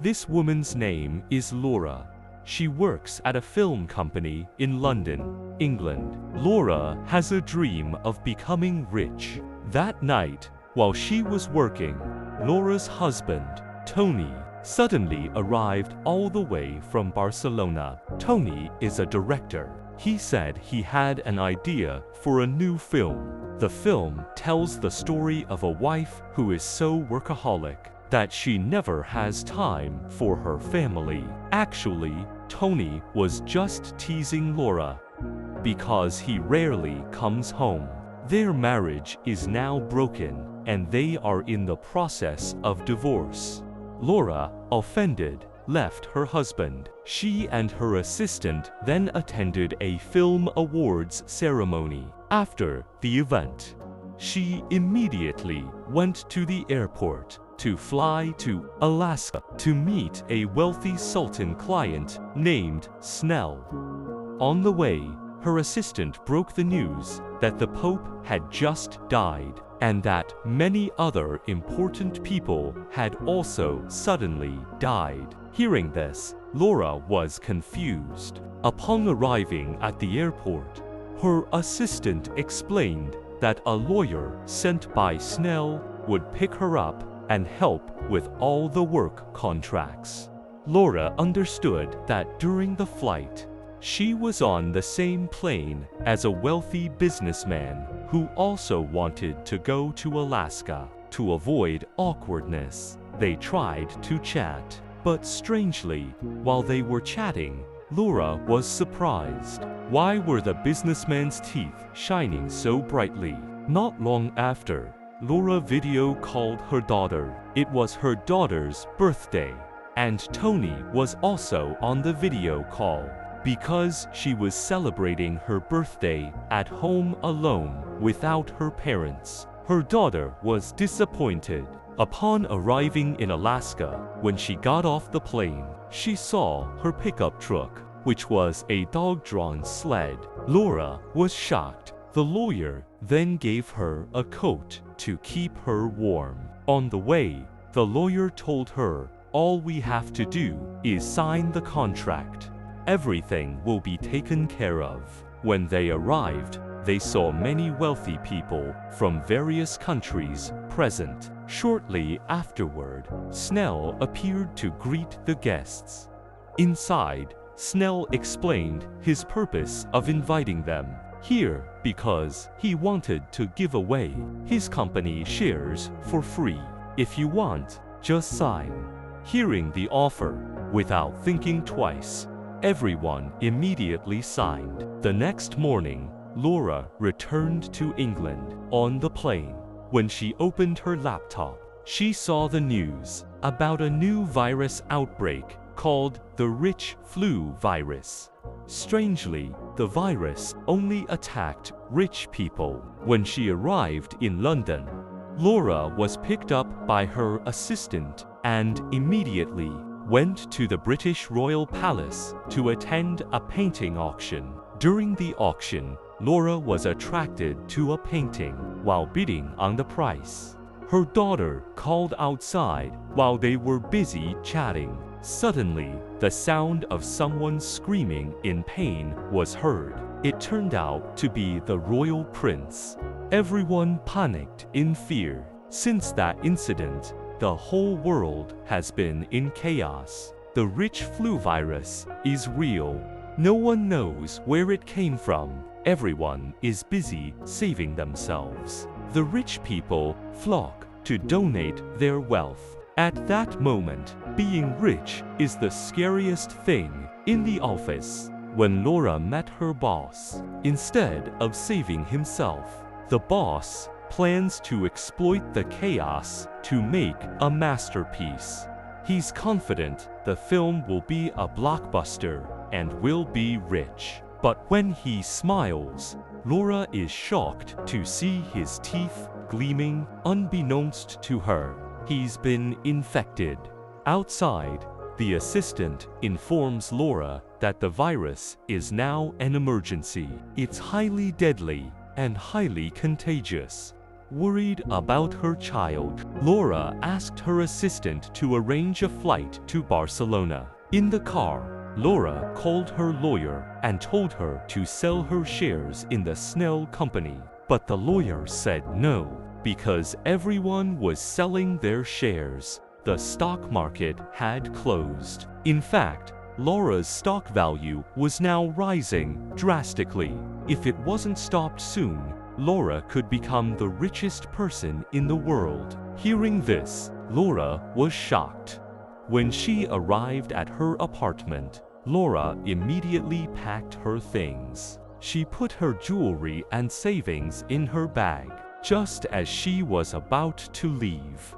This woman's name is Laura. She works at a film company in London, England. Laura has a dream of becoming rich. That night, while she was working, Laura's husband, Tony, suddenly arrived all the way from Barcelona. Tony is a director. He said he had an idea for a new film. The film tells the story of a wife who is so workaholic that she never has time for her family. Actually, Tony was just teasing Laura because he rarely comes home. Their marriage is now broken and they are in the process of divorce. Laura, offended, left her husband. She and her assistant then attended a film awards ceremony. After the event, she immediately went to the airport to fly to Alaska to meet a wealthy Sultan client named Snell. On the way, her assistant broke the news that the Pope had just died and that many other important people had also suddenly died. Hearing this, Laura was confused. Upon arriving at the airport, her assistant explained that a lawyer sent by Snell would pick her up and help with all the work contracts. Laura understood that during the flight, she was on the same plane as a wealthy businessman who also wanted to go to Alaska. To avoid awkwardness, they tried to chat. But strangely, while they were chatting, Laura was surprised. Why were the businessman's teeth shining so brightly? Not long after, Laura video called her daughter. It was her daughter's birthday, and Tony was also on the video call. Because she was celebrating her birthday at home alone without her parents, her daughter was disappointed. Upon arriving in Alaska, when she got off the plane, she saw her pickup truck, which was a dog-drawn sled. Laura was shocked. The lawyer then gave her a coat to keep her warm. On the way, the lawyer told her, "All we have to do is sign the contract. Everything will be taken care of." When they arrived, they saw many wealthy people from various countries present. Shortly afterward, Snell appeared to greet the guests. Inside, Snell explained his purpose of inviting them here because he wanted to give away his company shares for free. "If you want, just sign." Hearing the offer, without thinking twice, everyone immediately signed. The next morning, Laura returned to England. On the plane, when she opened her laptop, she saw the news about a new virus outbreak called the rich flu virus. Strangely, the virus only attacked rich people. When she arrived in London, Laura was picked up by her assistant and immediately went to the British Royal Palace to attend a painting auction. During the auction, Laura was attracted to a painting while bidding on the price. Her daughter called outside while they were busy chatting. Suddenly, the sound of someone screaming in pain was heard. It turned out to be the royal prince. Everyone panicked in fear. Since that incident, the whole world has been in chaos. The rich flu virus is real. No one knows where it came from. Everyone is busy saving themselves. The rich people flock to donate their wealth. At that moment, being rich is the scariest thing in the office. When Laura met her boss, instead of saving himself, the boss plans to exploit the chaos to make a masterpiece. He's confident the film will be a blockbuster and will be rich. But when he smiles, Laura is shocked to see his teeth gleaming. Unbeknownst to her, he's been infected. Outside, the assistant informs Laura that the virus is now an emergency. It's highly deadly and highly contagious. Worried about her child, Laura asked her assistant to arrange a flight to Barcelona. In the car, Laura called her lawyer and told her to sell her shares in the Snell company. But the lawyer said no, because everyone was selling their shares. The stock market had closed. In fact, Laura's stock value was now rising drastically. If it wasn't stopped soon, Laura could become the richest person in the world. Hearing this, Laura was shocked. When she arrived at her apartment, Laura immediately packed her things. She put her jewelry and savings in her bag, just as she was about to leave.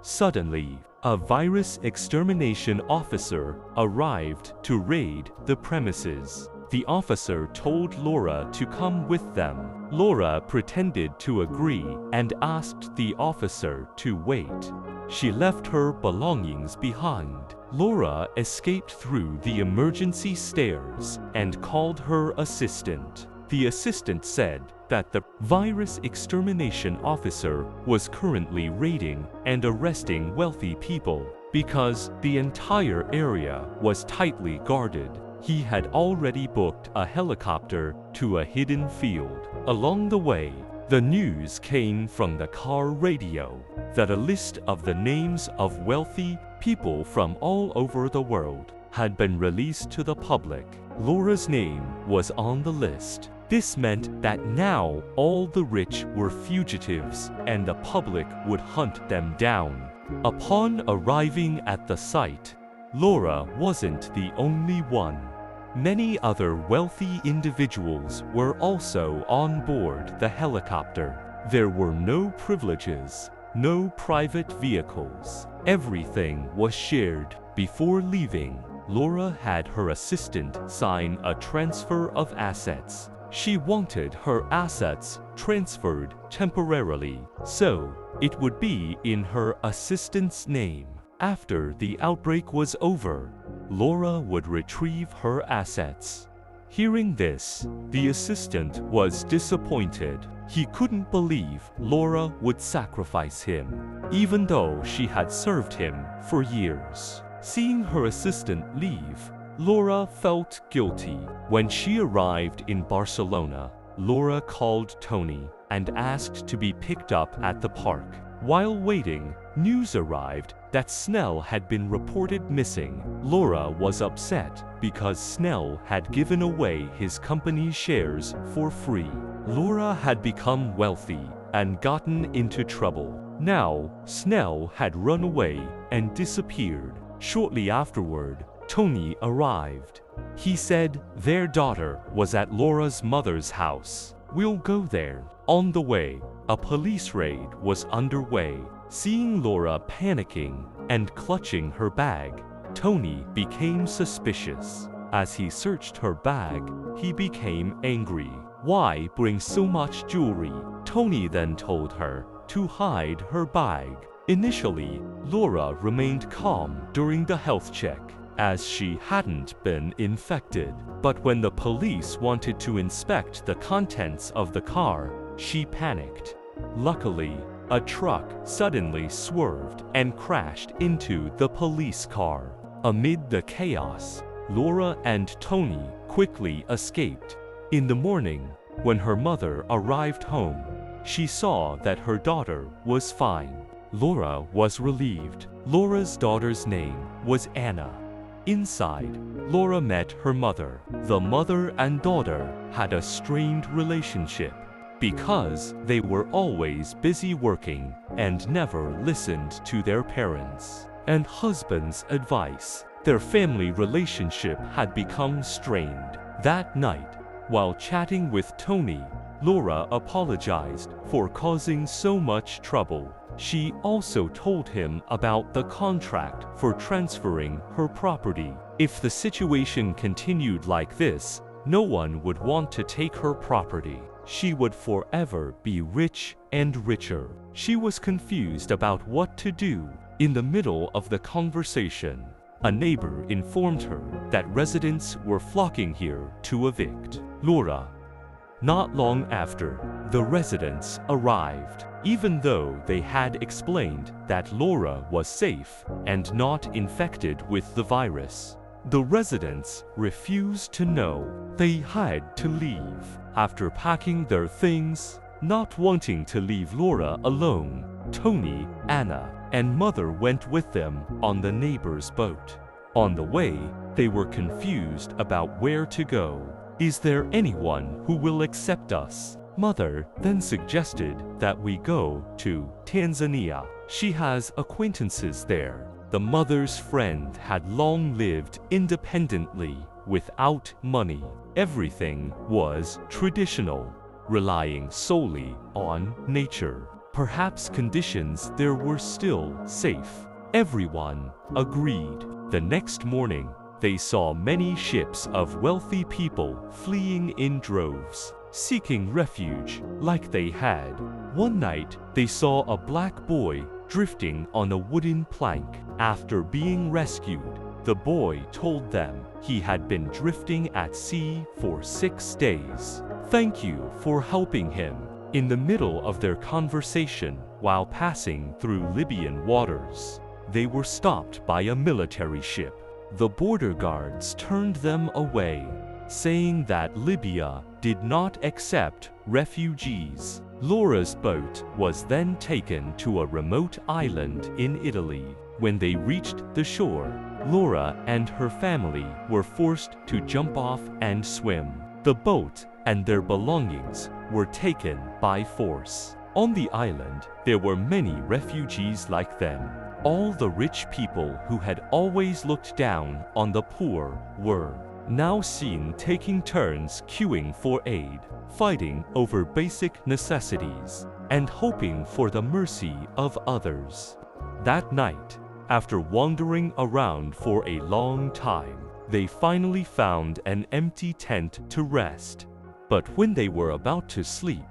Suddenly, a virus extermination officer arrived to raid the premises. The officer told Laura to come with them. Laura pretended to agree and asked the officer to wait. She left her belongings behind. Laura escaped through the emergency stairs and called her assistant. The assistant said that the virus extermination officer was currently raiding and arresting wealthy people because the entire area was tightly guarded. He had already booked a helicopter to a hidden field. Along the way, the news came from the car radio that a list of the names of wealthy people from all over the world had been released to the public. Laura's name was on the list. This meant that now all the rich were fugitives and the public would hunt them down. Upon arriving at the site, Laura wasn't the only one. Many other wealthy individuals were also on board the helicopter. There were no privileges, no private vehicles. Everything was shared. Before leaving, Laura had her assistant sign a transfer of assets. She wanted her assets transferred temporarily, so it would be in her assistant's name. After the outbreak was over, Laura would retrieve her assets. Hearing this, the assistant was disappointed. He couldn't believe Laura would sacrifice him, even though she had served him for years. Seeing her assistant leave, Laura felt guilty. When she arrived in Barcelona, Laura called Tony and asked to be picked up at the park. While waiting, news arrived that Snell had been reported missing. Laura was upset because Snell had given away his company's shares for free. Laura had become wealthy and gotten into trouble. Now, Snell had run away and disappeared. Shortly afterward, Tony arrived. He said their daughter was at Laura's mother's house. "We'll go there." On the way, a police raid was underway. Seeing Laura panicking and clutching her bag, Tony became suspicious. As he searched her bag, he became angry. "Why bring so much jewelry?" Tony then told her to hide her bag. Initially, Laura remained calm during the health check, as she hadn't been infected. But when the police wanted to inspect the contents of the car, she panicked. Luckily, a truck suddenly swerved and crashed into the police car. Amid the chaos, Laura and Tony quickly escaped. In the morning, when her mother arrived home, she saw that her daughter was fine. Laura was relieved. Laura's daughter's name was Anna. Inside, Laura met her mother. The mother and daughter had a strained relationship because they were always busy working and never listened to their parents and husband's advice. Their family relationship had become strained. That night, while chatting with Tony, Laura apologized for causing so much trouble. She also told him about the contract for transferring her property. If the situation continued like this, no one would want to take her property. She would forever be rich and richer. She was confused about what to do. In the middle of the conversation, a neighbor informed her that residents were flocking here to evict Laura. Not long after, the residents arrived. even though they had explained that Laura was safe and not infected with the virus. The residents refused to know. They had to leave. After packing their things, not wanting to leave Laura alone, Tony, Anna, and Mother went with them on the neighbor's boat. On the way, they were confused about where to go. Is there anyone who will accept us? Mother then suggested that we go to Tanzania. She has acquaintances there. The mother's friend had long lived independently without money. Everything was traditional, relying solely on nature. Perhaps conditions there were still safe. Everyone agreed. The next morning, they saw many ships of wealthy people fleeing in droves, seeking refuge like they had. One night, they saw a black boy drifting on a wooden plank. After being rescued, the boy told them he had been drifting at sea for 6 days. Thank you for helping him. In the middle of their conversation, while passing through Libyan waters, they were stopped by a military ship. The border guards turned them away, saying that Libya did not accept refugees. Laura's boat was then taken to a remote island in Italy. When they reached the shore, Laura and her family were forced to jump off and swim. The boat and their belongings were taken by force. On the island, there were many refugees like them. All the rich people who had always looked down on the poor were now seen taking turns queuing for aid, fighting over basic necessities, and hoping for the mercy of others. That night, after wandering around for a long time, they finally found an empty tent to rest. But when they were about to sleep,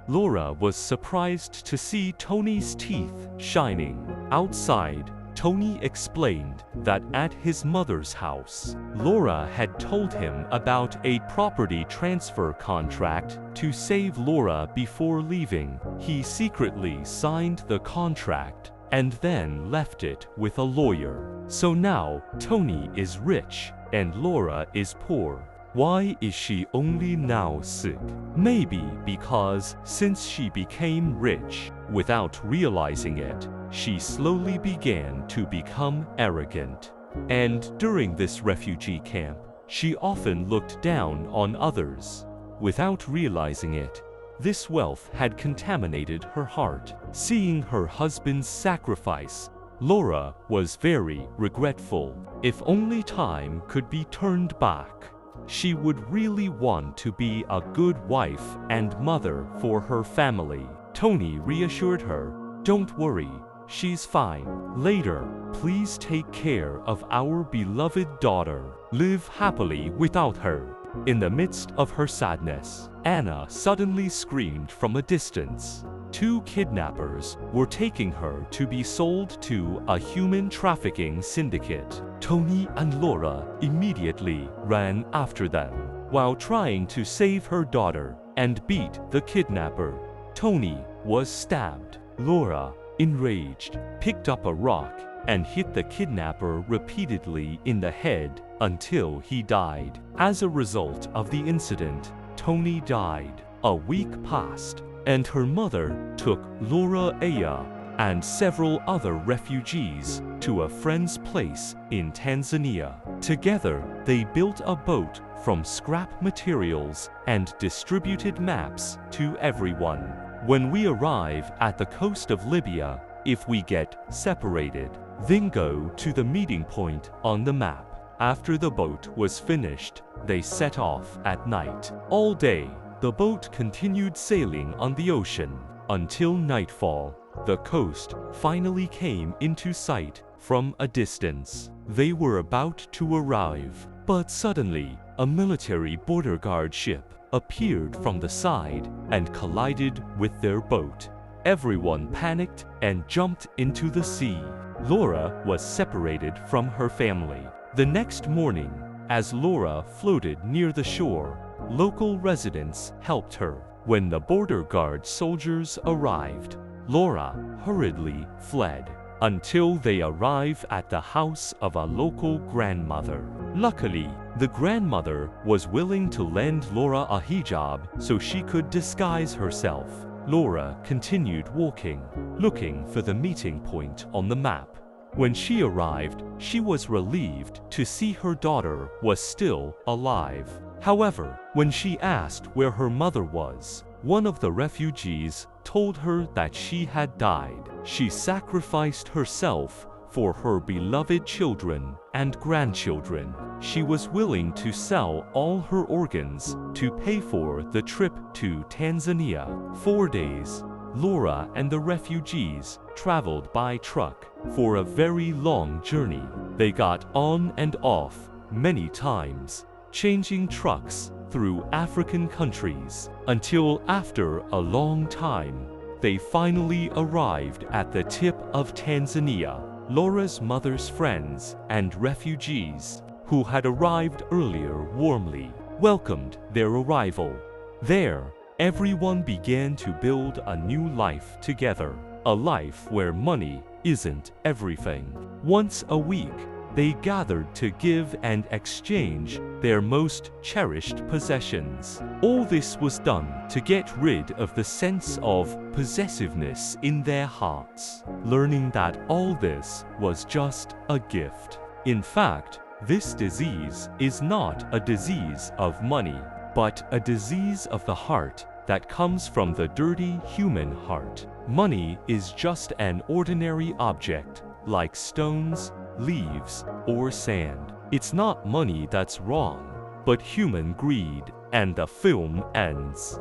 Laura was surprised to see Tony's teeth shining. Outside, Tony explained that at his mother's house, Laura had told him about a property transfer contract to save Laura before leaving. He secretly signed the contract and then left it with a lawyer. So now, Tony is rich and Laura is poor. Why is she only now sick? Maybe because since she became rich, without realizing it, she slowly began to become arrogant. And during this refugee camp, she often looked down on others. Without realizing it, this wealth had contaminated her heart. Seeing her husband's sacrifice, Laura was very regretful. If only time could be turned back, she would really want to be a good wife and mother for her family. Tony reassured her, "Don't worry, she's fine. Later, please take care of our beloved daughter. Live happily without her." In the midst of her sadness, Anna suddenly screamed from a distance. 2 kidnappers were taking her to be sold to a human trafficking syndicate. Tony and Laura immediately ran after them. While trying to save her daughter and beat the kidnapper, Tony was stabbed. Laura, enraged, picked up a rock and hit the kidnapper repeatedly in the head until he died. As a result of the incident, Tony died. A week passed, and her mother took Laura Aya and several other refugees to a friend's place in Tanzania. Together, they built a boat from scrap materials and distributed maps to everyone. When we arrive at the coast of Libya, if we get separated, then go to the meeting point on the map. After the boat was finished, they set off at night. All day, the boat continued sailing on the ocean until nightfall. The coast finally came into sight from a distance. They were about to arrive, but suddenly, a military border guard ship appeared from the side and collided with their boat. Everyone panicked and jumped into the sea. Laura was separated from her family. The next morning, as Laura floated near the shore, local residents helped her. When the border guard soldiers arrived, Laura hurriedly fled until they arrive at the house of a local grandmother. Luckily, the grandmother was willing to lend Laura a hijab so she could disguise herself. Laura continued walking, looking for the meeting point on the map. When she arrived, she was relieved to see her daughter was still alive. However, when she asked where her mother was, one of the refugees told her that she had died. She sacrificed herself for her beloved children and grandchildren. She was willing to sell all her organs to pay for the trip to Tanzania. 4 days, Laura and the refugees traveled by truck for a very long journey. They got on and off many times, changing trucks through African countries, until after a long time, they finally arrived at the tip of Tanzania. Laura's mother's friends and refugees, who had arrived earlier, warmly welcomed their arrival. There, everyone began to build a new life together, a life where money isn't everything. Once a week, they gathered to give and exchange their most cherished possessions. All this was done to get rid of the sense of possessiveness in their hearts, learning that all this was just a gift. In fact, this disease is not a disease of money, but a disease of the heart that comes from the dirty human heart. Money is just an ordinary object, like stones, leaves, or sand. It's not money that's wrong, but human greed, and the film ends.